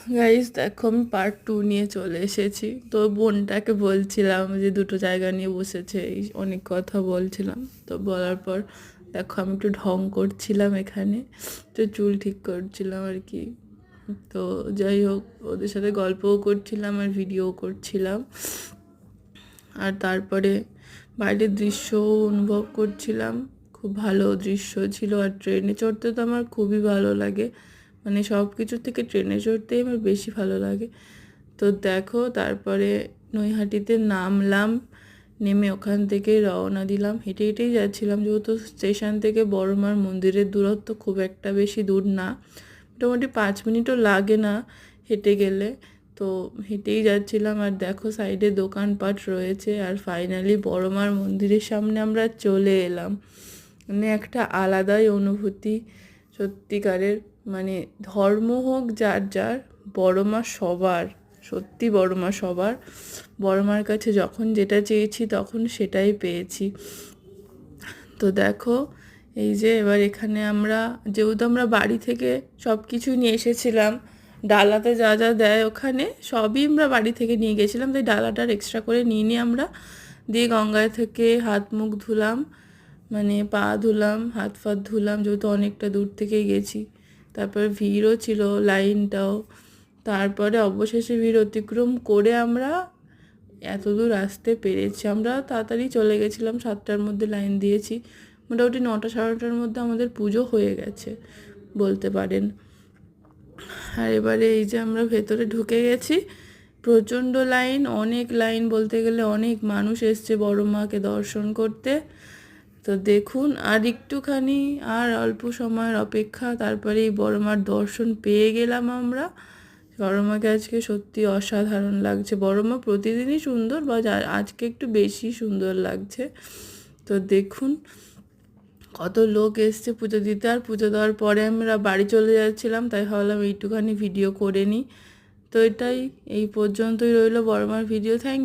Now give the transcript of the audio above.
Guys দেখো আমি part 2 নিয়ে চলে এসেছি। তো বোনটাকে বলছিলাম যে দুটো জায়গা নিয়ে বসেছে, এই অনেক কথা বলছিলাম। তো বলার পর দেখো আমি একটু ঢং করছিলাম এখানে, তো চুল ঠিক করছিলাম আর কি। তো যাই হোক, ওদের সাথে গল্পও করছিলাম আর ভিডিও করছিলাম। আর তারপরে বাইরের দৃশ্যও অনুভব করছিলাম। খুব ভালো দৃশ্য ছিল। আর ট্রেনে চড়তে তো আমার খুবই ভালো লাগে, মানে সব কিছুর থেকে ট্রেনে চড়তেই আমার বেশি ভালো লাগে। তো দেখো তারপরে নৈহাটিতে নামলাম, নেমে ওখান থেকে রওনা দিলাম। হেঁটে হেঁটেই যাচ্ছিলাম, যেহেতু স্টেশন থেকে বড়মার মন্দিরের দূরত্ব খুব একটা বেশি দূর না, মোটামুটি 5 মিনিটও লাগে না হেঁটে গেলে। তো হেঁটেই যাচ্ছিলাম। আর দেখো সাইডে দোকানপাট রয়েছে। আর ফাইনালি বড়মার মন্দিরের সামনে আমরা চলে এলাম। মানে একটা আলাদাই অনুভূতি সত্যিকারের। মানে ধর্ম হোক যার যার, বড়মা সবার, সত্যি বড়মা সবার। বড়মার কাছে যখন যেটা চেয়েছি তখন সেটাই পেয়েছি। তো দেখো এই যে এবার এখানে আমরা, যেহেতু আমরা বাড়ি থেকে সব কিছু নিয়ে এসেছিলাম, ডালাতে যা যা দেয় ওখানে সবই আমরা বাড়ি থেকে নিয়ে গেছিলাম, তাই ডালাটার এক্সট্রা করে নিয়ে নিয়ে আমরা দিয়ে গঙ্গায় থেকে হাত মুখ ধুলাম, মানে পা ধুলাম, হাত ফাত ধুলাম, যেহেতু অনেকটা দূর থেকেই গেছি। তারপর ভিড়ও ছিল, লাইনটাও। তারপরে অবশেষে ভিড় অতিক্রম করে আমরা এত দূর আসতে পেরেছি। আমরা তাড়াতাড়ি চলে গেছিলাম, 7টার মধ্যে লাইন দিয়েছি, মোটামুটি 9টা সাড়ে 9টার মধ্যে আমাদের পুজো হয়ে গেছে বলতে পারেন। আর এবারে এই যে আমরা ভেতরে ঢুকে গেছি, প্রচণ্ড লাইন, অনেক লাইন বলতে গেলে অনেক মানুষ এসছে বড় মাকে দর্শন করতে। তো দেখুন আর একটুখানি, আর অল্প সময়ের অপেক্ষা, তারপরেই বড় মার দর্শন পেয়ে গেলাম আমরা। বড় মাকে আজকে সত্যি অসাধারণ লাগছে। বড় মা প্রতিদিনই সুন্দর, বা আজকে একটু বেশি সুন্দর লাগছে। তো দেখুন কত লোক এসছে পুজো দিতে। আর পুজো দেওয়ার পরে আমরা বাড়ি চলে যাচ্ছিলাম, তাই ভাবলাম এইটুখানি ভিডিও করে নিই। তো এটাই, এই পর্যন্তই রইলো বড় মার ভিডিও। থ্যাংক